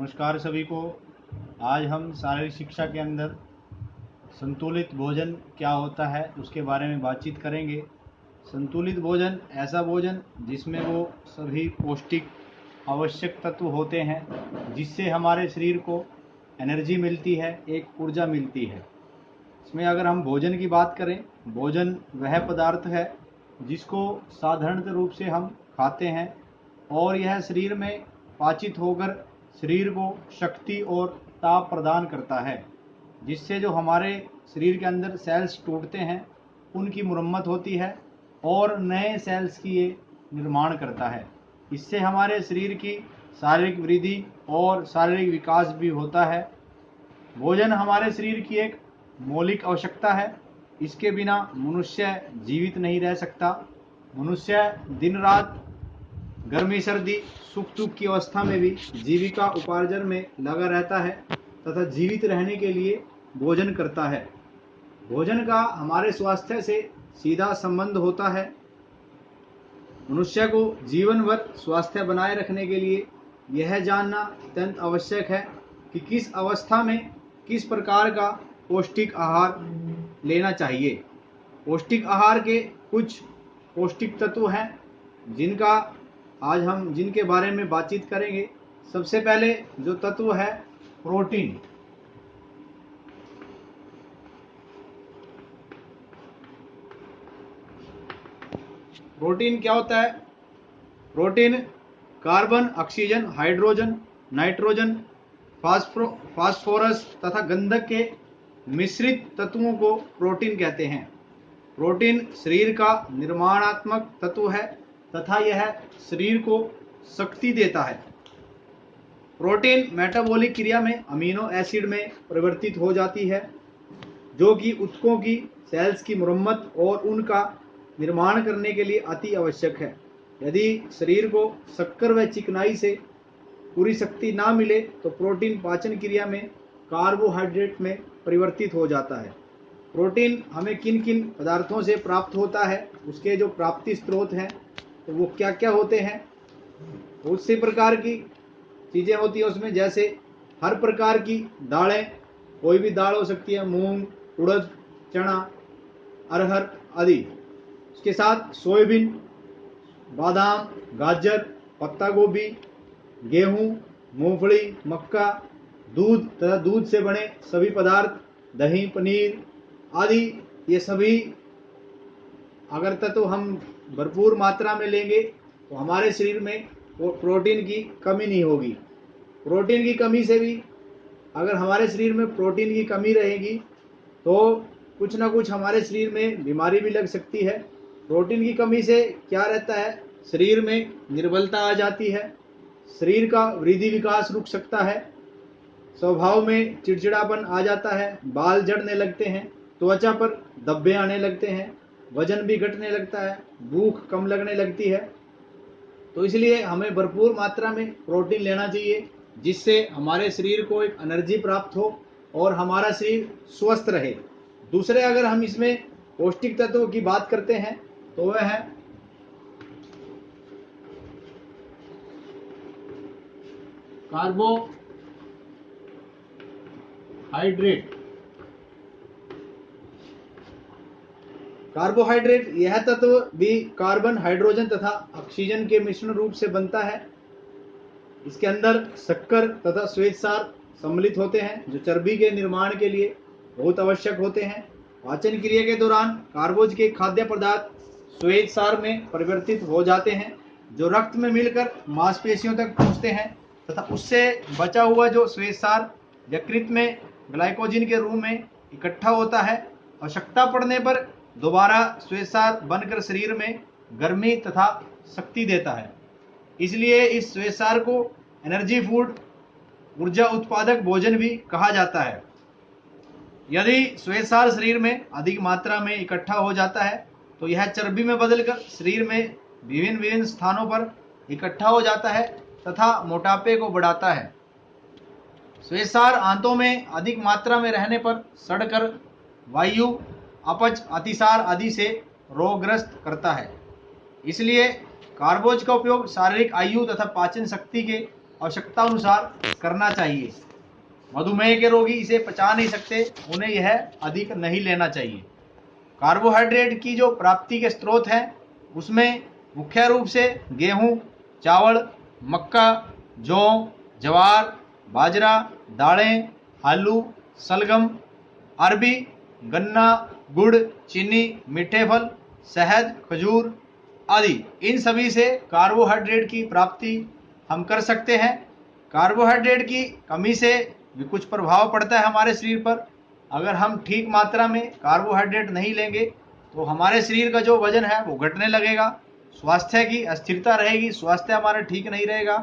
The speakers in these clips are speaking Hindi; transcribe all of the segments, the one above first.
नमस्कार सभी को। आज हम शारीरिक शिक्षा के अंदर संतुलित भोजन क्या होता है उसके बारे में बातचीत करेंगे। संतुलित भोजन ऐसा भोजन जिसमें वो सभी पौष्टिक आवश्यक तत्व होते हैं जिससे हमारे शरीर को एनर्जी मिलती है, एक ऊर्जा मिलती है। इसमें अगर हम भोजन की बात करें, भोजन वह पदार्थ है जिसको साधारणतः रूप से हम खाते हैं और यह शरीर में पाचित होकर शरीर को शक्ति और ताप प्रदान करता है, जिससे जो हमारे शरीर के अंदर सेल्स टूटते हैं उनकी मुरम्मत होती है और नए सेल्स की ये निर्माण करता है। इससे हमारे शरीर की शारीरिक वृद्धि और शारीरिक विकास भी होता है। भोजन हमारे शरीर की एक मौलिक आवश्यकता है। इसके बिना मनुष्य जीवित नहीं रह सकता। मनुष्य दिन रात गर्मी सर्दी सुख दुख की अवस्था में भी जीविका उपार्जन में लगा रहता है तथा जीवित रहने के लिए भोजन करता है। भोजन का हमारे स्वास्थ्य से सीधा संबंध होता है। मनुष्य को जीवन भर स्वास्थ्य बनाए रखने के लिए यह जानना अत्यंत आवश्यक है कि किस अवस्था में किस प्रकार का पौष्टिक आहार लेना चाहिए। पौष्टिक आहार के कुछ पौष्टिक तत्व हैं जिनके बारे में बातचीत करेंगे। सबसे पहले जो तत्व है प्रोटीन। प्रोटीन क्या होता है? Protein carbon, oxygen, hydrogen, nitrogen, phosphorus तथा गंधक के मिश्रित तत्वों को प्रोटीन कहते हैं। प्रोटीन शरीर का निर्माणात्मक तत्व है तथा यह शरीर को शक्ति देता है। प्रोटीन मेटाबॉलिक क्रिया में अमीनो एसिड में परिवर्तित हो जाती है, जो कि ऊतकों की सेल्स की मुरम्मत और उनका निर्माण करने के लिए अति आवश्यक है। यदि शरीर को शक्कर व चिकनाई से पूरी शक्ति ना मिले तो प्रोटीन पाचन क्रिया में कार्बोहाइड्रेट में परिवर्तित हो जाता है। प्रोटीन हमें किन किन पदार्थों से प्राप्त होता है, उसके जो प्राप्ति स्रोत हैं तो वो क्या क्या होते हैं। उसी प्रकार की चीज़ें होती है उसमें, जैसे हर प्रकार की दालें, कोई भी दाल हो सकती है, मूंग, उड़द, चना, अरहर आदि। उसके साथ सोयाबीन, बादाम, गाजर, पत्ता गोभी, गेहूं, मूंगफली, मक्का, दूध तथा दूध से बने सभी पदार्थ, दही, पनीर आदि, ये सभी अगर तत्व हम भरपूर मात्रा में लेंगे तो हमारे शरीर में प्रोटीन की कमी नहीं होगी। प्रोटीन की कमी से भी, अगर हमारे शरीर में प्रोटीन की कमी रहेगी तो कुछ ना कुछ हमारे शरीर में बीमारी भी लग सकती है। प्रोटीन की कमी से क्या रहता है, शरीर में निर्बलता आ जाती है, शरीर का वृद्धि विकास रुक सकता है, स्वभाव में चिड़चिड़ापन आ जाता है, बाल झड़ने लगते हैं, त्वचा पर धब्बे आने लगते हैं, वजन भी घटने लगता है, भूख कम लगने लगती है। तो इसलिए हमें भरपूर मात्रा में प्रोटीन लेना चाहिए, जिससे हमारे शरीर को एक एनर्जी प्राप्त हो और हमारा शरीर स्वस्थ रहे। दूसरे अगर हम इसमें पौष्टिक तत्वों की बात करते हैं तो वह है कार्बोहाइड्रेट। कार्बोहाइड्रेट यह तत्व भी कार्बन, हाइड्रोजन तथा ऑक्सीजन के मिश्रण रूप से बनता है। इसके अंदर शक्कर तथा श्वेतसार सम्मिलित होते हैं, जो चर्बी के निर्माण के लिए बहुत आवश्यक होते हैं। पाचन क्रिया के दौरान कार्बोज के खाद्य पदार्थ श्वेतसार में परिवर्तित हो जाते हैं, जो रक्त में मिलकर मांसपेशियों तक पहुंचते हैं तथा उससे बचा हुआ जो श्वेतसार यकृत में ग्लाइकोजन के रूप में इकट्ठा होता है। आवश्यकता पड़ने पर दोबारा श्वेतसार बनकर शरीर में गर्मी तथा शक्ति देता है। इसलिए इस श्वेतसार को एनर्जी फूड, ऊर्जा उत्पादक भोजन भी कहा जाता है। यदि श्वेतसार शरीर में अधिक मात्रा में इकट्ठा हो जाता है तो यह चर्बी में बदलकर शरीर में विभिन्न विभिन्न स्थानों पर इकट्ठा हो जाता है तथा मोटापे को बढ़ाता है। श्वेतसार आंतों में अधिक मात्रा में रहने पर सड़कर वायु, अपच, अतिसार आदि से रोगग्रस्त करता है। इसलिए कार्बोज का उपयोग शारीरिक आयु तथा पाचन शक्ति के आवश्यकता अनुसार करना चाहिए। मधुमेह के रोगी इसे पचा नहीं सकते, उन्हें यह अधिक नहीं लेना चाहिए। कार्बोहाइड्रेट की जो प्राप्ति के स्रोत हैं उसमें मुख्य रूप से गेहूं, चावल, मक्का, जौ, ज्वार, बाजरा, दालें, आलू, सलगम, अरबी, गन्ना, गुड़, चीनी, मीठे फल, शहद, खजूर आदि, इन सभी से कार्बोहाइड्रेट की प्राप्ति हम कर सकते हैं। कार्बोहाइड्रेट की कमी से भी कुछ प्रभाव पड़ता है हमारे शरीर पर। अगर हम ठीक मात्रा में कार्बोहाइड्रेट नहीं लेंगे तो हमारे शरीर का जो वजन है वो घटने लगेगा, स्वास्थ्य की अस्थिरता रहेगी, स्वास्थ्य हमारा ठीक नहीं रहेगा,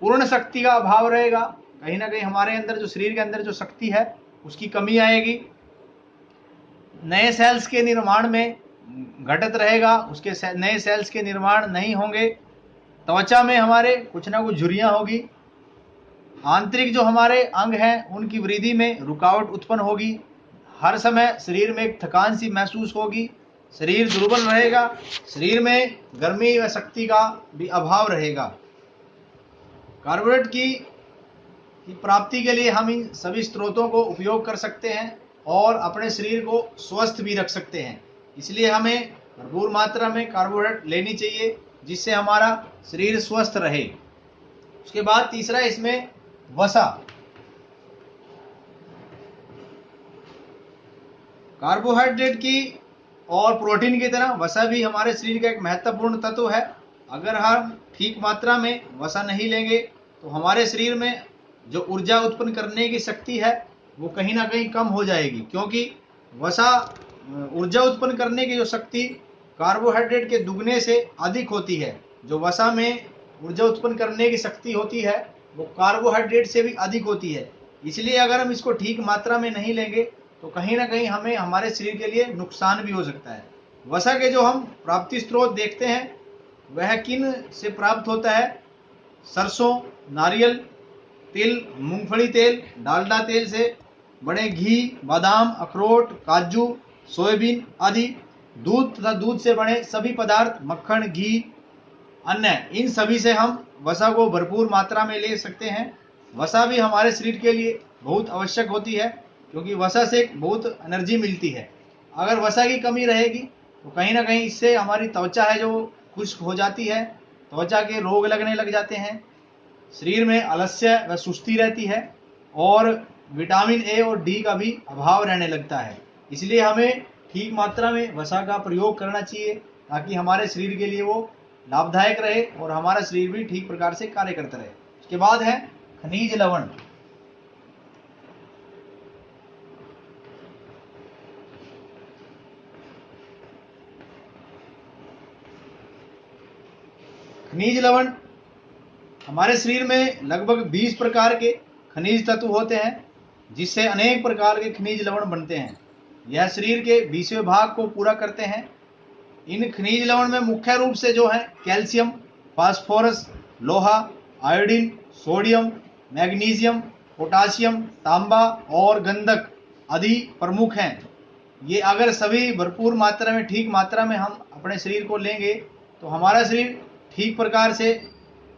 पूर्ण शक्ति का अभाव रहेगा, कहीं ना कहीं हमारे अंदर जो शरीर के अंदर जो शक्ति है उसकी कमी आएगी, नए सेल्स के निर्माण में घटत रहेगा, उसके नए सेल्स के निर्माण नहीं होंगे, त्वचा में हमारे कुछ ना कुछ झुर्रियां होगी, आंतरिक जो हमारे अंग हैं उनकी वृद्धि में रुकावट उत्पन्न होगी, हर समय शरीर में एक थकान सी महसूस होगी, शरीर दुर्बल रहेगा, शरीर में गर्मी व शक्ति का भी अभाव रहेगा। कार्बोहाइड्रेट की प्राप्ति के लिए हम इन सभी स्रोतों को उपयोग कर सकते हैं और अपने शरीर को स्वस्थ भी रख सकते हैं। इसलिए हमें भरपूर मात्रा में कार्बोहाइड्रेट लेनी चाहिए जिससे हमारा शरीर स्वस्थ रहे। उसके बाद तीसरा इसमें वसा। कार्बोहाइड्रेट की और प्रोटीन की तरह वसा भी हमारे शरीर का एक महत्वपूर्ण तत्व है। अगर हम ठीक मात्रा में वसा नहीं लेंगे तो हमारे शरीर में जो ऊर्जा उत्पन्न करने की शक्ति है वो कहीं ना कहीं कम हो जाएगी, क्योंकि वसा ऊर्जा उत्पन्न करने की जो शक्ति कार्बोहाइड्रेट के दुगने से अधिक होती है। जो वसा में ऊर्जा उत्पन्न करने की शक्ति होती है वो कार्बोहाइड्रेट से भी अधिक होती है। इसलिए अगर हम इसको ठीक मात्रा में नहीं लेंगे तो कहीं ना कहीं हमें हमारे शरीर के लिए नुकसान भी हो सकता है। वसा के जो हम प्राप्ति स्रोत देखते हैं वह किन से प्राप्त होता है? सरसों, नारियल, तिल, मूंगफली तेल, डालडा तेल से बने घी, बादाम, अखरोट, काजू, सोयाबीन आदि, दूध तथा दूध से बने सभी पदार्थ, मक्खन, घी, अन्य, इन सभी से हम वसा को भरपूर मात्रा में ले सकते हैं। वसा भी हमारे शरीर के लिए बहुत आवश्यक होती है क्योंकि वसा से बहुत एनर्जी मिलती है। अगर वसा की कमी रहेगी तो कहीं ना कहीं इससे हमारी त्वचा है जो खुश्क हो जाती है, त्वचा के रोग लगने लग जाते हैं, शरीर में आलस्य व सुस्ती रहती है और विटामिन ए और डी का भी अभाव रहने लगता है। इसलिए हमें ठीक मात्रा में वसा का प्रयोग करना चाहिए ताकि हमारे शरीर के लिए वो लाभदायक रहे और हमारा शरीर भी ठीक प्रकार से कार्य करता रहे। उसके बाद है खनिज लवण। खनिज लवण, हमारे शरीर में लगभग 20 प्रकार के खनिज तत्व होते हैं जिससे अनेक प्रकार के खनिज लवण बनते हैं। यह शरीर के 20वें भाग को पूरा करते हैं। इन खनिज लवण में मुख्य रूप से जो है कैल्शियम, फास्फोरस, लोहा, आयोडीन, सोडियम, मैग्नीशियम, पोटासियम, तांबा और गंधक आदि प्रमुख हैं। ये अगर सभी भरपूर मात्रा में ठीक मात्रा में हम अपने शरीर को लेंगे तो हमारा शरीर ठीक प्रकार से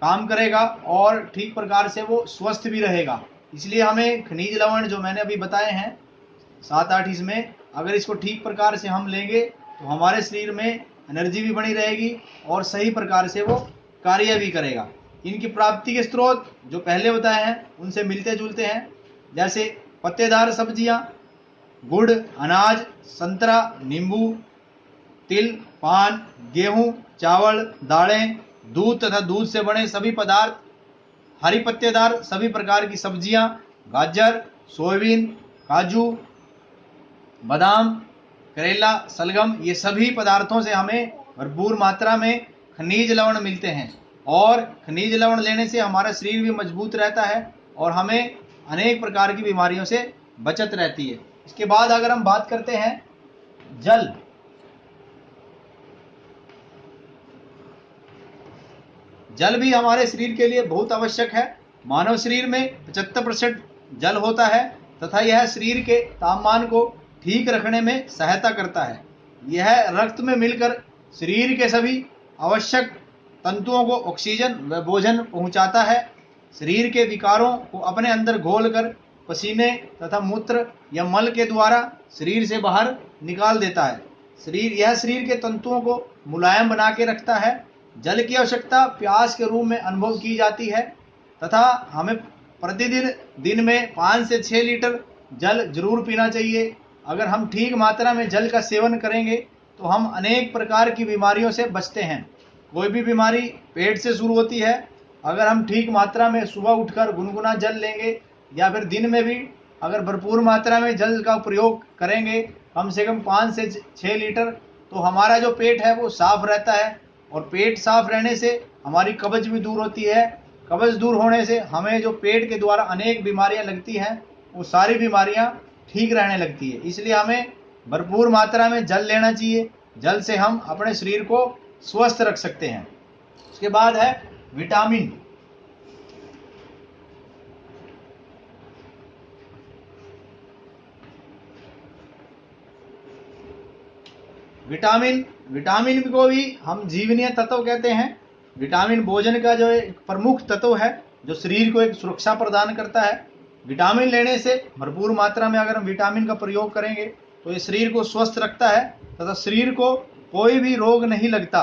काम करेगा और ठीक प्रकार से वो स्वस्थ भी रहेगा। इसलिए हमें खनिज लवण जो मैंने अभी बताए हैं 7-8 इसमें, अगर इसको ठीक प्रकार से हम लेंगे तो हमारे शरीर में एनर्जी भी बनी रहेगी और सही प्रकार से वो कार्य भी करेगा। इनकी प्राप्ति के स्रोत जो पहले बताए हैं उनसे मिलते जुलते हैं, जैसे पत्तेदार सब्जियां, गुड़, अनाज, संतरा, नींबू, तिल, पान, गेहूं, चावल, दालें, दूध तथा दूध से बने सभी पदार्थ, हरी पत्तेदार सभी प्रकार की सब्जियां, गाजर, सोयाबीन, काजू, बादाम, करेला, सलगम, ये सभी पदार्थों से हमें भरपूर मात्रा में खनिज लवण मिलते हैं और खनिज लवण लेने से हमारा शरीर भी मजबूत रहता है और हमें अनेक प्रकार की बीमारियों से बचत रहती है। इसके बाद अगर हम बात करते हैं जल, जल भी हमारे शरीर के लिए बहुत आवश्यक है। मानव शरीर में 75% जल होता है तथा यह शरीर के तापमान को ठीक रखने में सहायता करता है। यह रक्त में मिलकर शरीर के सभी आवश्यक तंतुओं को ऑक्सीजन व भोजन पहुंचाता है। शरीर के विकारों को अपने अंदर घोलकर पसीने तथा मूत्र या मल के द्वारा शरीर से बाहर निकाल देता है। यह शरीर के तंतुओं को मुलायम बना के रखता है। जल की आवश्यकता प्यास के रूप में अनुभव की जाती है तथा हमें प्रतिदिन दिन में 5 से 6 लीटर जल जरूर पीना चाहिए। अगर हम ठीक मात्रा में जल का सेवन करेंगे तो हम अनेक प्रकार की बीमारियों से बचते हैं। कोई भी बीमारी पेट से शुरू होती है। अगर हम ठीक मात्रा में सुबह उठकर गुनगुना जल लेंगे या फिर दिन में भी अगर भरपूर मात्रा में जल का प्रयोग करेंगे कम से कम 5 से 6 लीटर, तो हमारा जो पेट है वो साफ रहता है। और पेट साफ रहने से हमारी कब्ज भी दूर होती है। कब्ज दूर होने से हमें जो पेट के द्वारा अनेक बीमारियां लगती हैं वो सारी बीमारियां ठीक रहने लगती है। इसलिए हमें भरपूर मात्रा में जल लेना चाहिए। जल से हम अपने शरीर को स्वस्थ रख सकते हैं। उसके बाद है विटामिन। विटामिन को भी हम जीवनीय तत्व कहते हैं। विटामिन भोजन का जो एक प्रमुख तत्व है जो शरीर को एक सुरक्षा प्रदान करता है। विटामिन लेने से भरपूर मात्रा में अगर हम विटामिन का प्रयोग करेंगे तो ये शरीर को स्वस्थ रखता है तथा शरीर को कोई भी रोग नहीं लगता।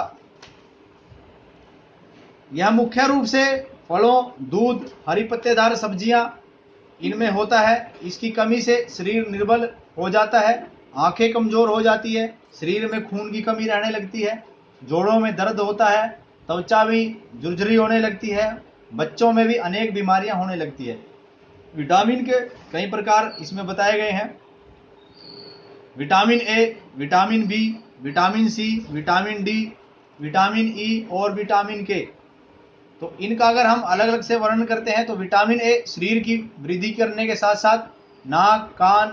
यह मुख्य रूप से फलों, दूध, हरी पत्तेदार सब्जियां इनमें होता है। इसकी कमी से शरीर निर्बल हो जाता है, आंखें कमजोर हो जाती है, शरीर में खून की कमी रहने लगती है, जोड़ों में दर्द होता है, त्वचा भी झुरझुरी होने लगती है, बच्चों में भी अनेक बीमारियां होने लगती है। विटामिन के कई प्रकार इसमें बताए गए हैं। Vitamin A, vitamin B, vitamin C, vitamin D, vitamin E और विटामिन के। तो इनका अगर हम अलग अलग से वर्णन करते हैं तो विटामिन ए शरीर की वृद्धि करने के साथ साथ नाक, कान,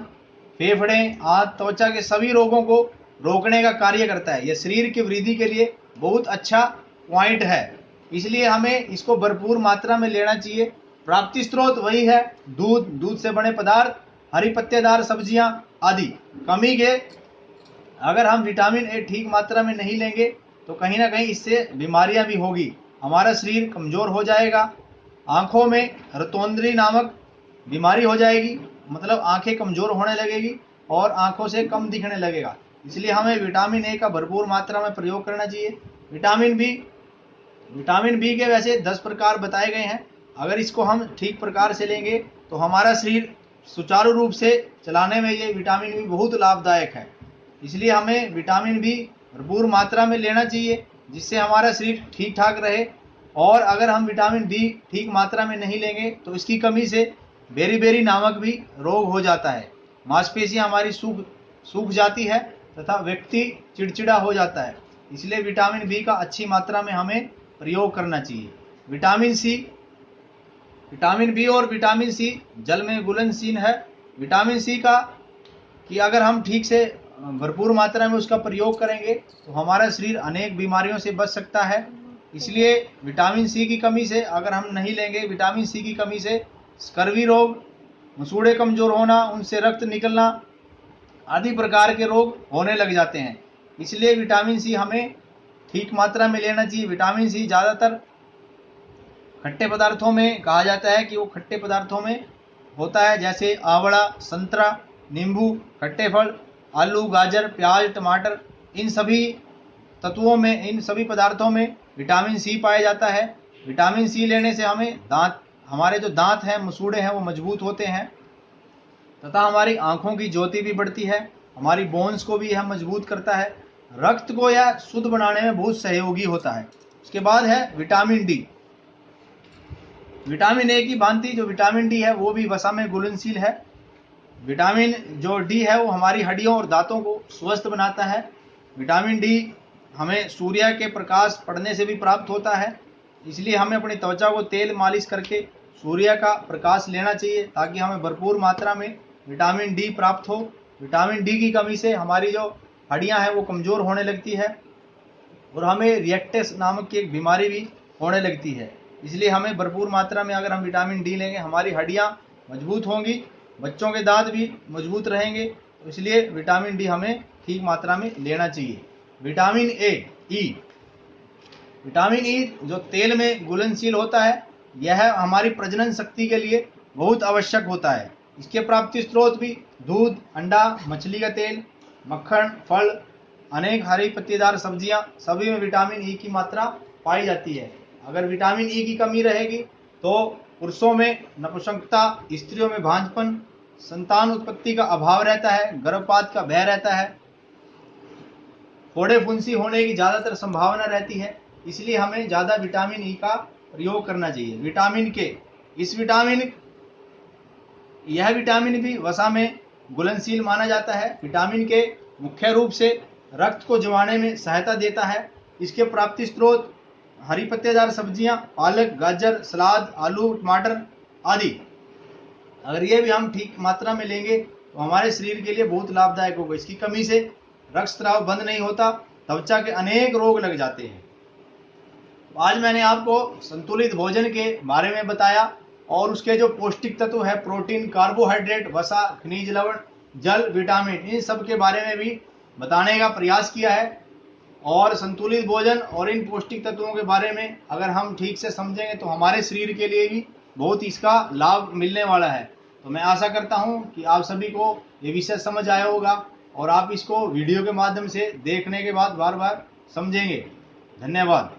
फेफड़े, आंत, त्वचा के सभी रोगों को रोकने का कार्य करता है। यह शरीर की वृद्धि के लिए बहुत अच्छा पॉइंट है। इसलिए हमें इसको भरपूर मात्रा में लेना चाहिए। प्राप्ति स्रोत वही है दूध से बने पदार्थ, हरी पत्तेदार सब्जियां आदि। कमी के अगर हम विटामिन ए ठीक मात्रा में नहीं लेंगे तो कहीं ना कहीं इससे बीमारियां भी होगी। हमारा शरीर कमजोर हो जाएगा। आंखों में रतौंद्री नामक बीमारी हो जाएगी, मतलब आंखें कमजोर होने लगेगी और आंखों से कम दिखने लगेगा। इसलिए हमें विटामिन ए का भरपूर मात्रा में प्रयोग करना चाहिए। विटामिन बी के वैसे 10 प्रकार बताए गए हैं। अगर इसको हम ठीक प्रकार से लेंगे तो हमारा शरीर सुचारू रूप से चलाने में ये विटामिन बी बहुत लाभदायक है। इसलिए हमें विटामिन बी भरपूर मात्रा में लेना चाहिए जिससे हमारा शरीर ठीक ठाक रहे। और अगर हम विटामिन बी ठीक मात्रा में नहीं लेंगे तो इसकी कमी से बेरी नामक भी रोग हो जाता है। मांसपेशियां हमारी सूख जाती है तथा व्यक्ति चिड़चिड़ा हो जाता है। इसलिए विटामिन बी का अच्छी मात्रा में हमें प्रयोग करना चाहिए। विटामिन बी और विटामिन सी जल में घुलनशील है। विटामिन सी का कि अगर हम ठीक से भरपूर मात्रा में उसका प्रयोग करेंगे तो हमारा शरीर अनेक बीमारियों से बच सकता है। इसलिए विटामिन सी की कमी से अगर हम नहीं लेंगे, विटामिन सी की कमी से स्कर्वी रोग, मसूड़े कमजोर होना, उनसे रक्त निकलना आदि प्रकार के रोग होने लग जाते हैं। इसलिए विटामिन सी हमें ठीक मात्रा में लेना चाहिए। विटामिन सी ज़्यादातर खट्टे पदार्थों में कहा जाता है कि वो खट्टे पदार्थों में होता है, जैसे आंवला, संतरा, नींबू, खट्टे फल, आलू, गाजर, प्याज, टमाटर। इन सभी तत्वों में, इन सभी पदार्थों में विटामिन सी पाया जाता है। विटामिन सी लेने से हमारे जो दांत हैं, मसूड़े हैं, वो मजबूत होते हैं तथा हमारी आंखों की ज्योति भी बढ़ती है। हमारी बोन्स को भी यह मजबूत करता है। रक्त को यह शुद्ध बनाने में बहुत सहयोगी होता है। उसके बाद है विटामिन डी। विटामिन ए की भांति जो विटामिन डी है वो भी वसा में घुलनशील है। विटामिन जो डी है वो हमारी हड्डियों और दांतों को स्वस्थ बनाता है। विटामिन डी हमें सूर्य के प्रकाश पड़ने से भी प्राप्त होता है। इसलिए हमें अपनी त्वचा को तेल मालिश करके सूर्य का प्रकाश लेना चाहिए ताकि हमें भरपूर मात्रा में विटामिन डी प्राप्त हो। विटामिन डी की कमी से हमारी जो हड्डियां हैं वो कमज़ोर होने लगती है और हमें रिएक्टेस नामक की एक बीमारी भी होने लगती है। इसलिए हमें भरपूर मात्रा में अगर हम विटामिन डी लेंगे हमारी हड्डियां मजबूत होंगी, बच्चों के दांत भी मजबूत रहेंगे। तो इसलिए विटामिन डी हमें ठीक मात्रा में लेना चाहिए। विटामिन ई जो तेल में घुलनशील होता है यह हमारी प्रजनन शक्ति के लिए बहुत आवश्यक होता है। इसके प्राप्ति स्रोत भी दूध, अंडा, मछली का तेल, मक्खन, फल, अनेक हरी पत्तेदार सब्जियां, सभी में विटामिन ई की मात्रा पाई जाती है। अगर विटामिन ई की कमी रहेगी तो पुरुषों में नपुंसकता, स्त्रियों में भांजपन, संतान उत्पत्ति का अभाव रहता है, गर्भपात का भय रहता है, फोड़े फुंसी होने की ज़्यादातर संभावना रहती है। इसलिए हमें ज़्यादा विटामिन ई का प्रयोग करना चाहिए। विटामिन के, यह विटामिन भी वसा में घुलनशील माना जाता है। विटामिन के मुख्य रूप से रक्त को जमाने में सहायता देता है। इसके प्राप्ति स्रोत हरी पत्तेदार सब्जियां, पालक, गाजर, सलाद, आलू, टमाटर आदि। अगर ये भी हम ठीक मात्रा में लेंगे तो हमारे शरीर के लिए बहुत लाभदायक होगा। इसकी कमी से रक्त स्राव बंद नहीं होता, त्वचा के अनेक रोग लग जाते हैं। आज मैंने आपको संतुलित भोजन के बारे में बताया और उसके जो पौष्टिक तत्व है, प्रोटीन, कार्बोहाइड्रेट, वसा, खनिज लवण, जल, विटामिन, इन सब के बारे में भी बताने का प्रयास किया है। और संतुलित भोजन और इन पौष्टिक तत्वों के बारे में अगर हम ठीक से समझेंगे तो हमारे शरीर के लिए भी बहुत इसका लाभ मिलने वाला है। तो मैं आशा करता हूं कि आप सभी को ये विषय समझ आया होगा और आप इसको वीडियो के माध्यम से देखने के बाद बार बार समझेंगे। धन्यवाद।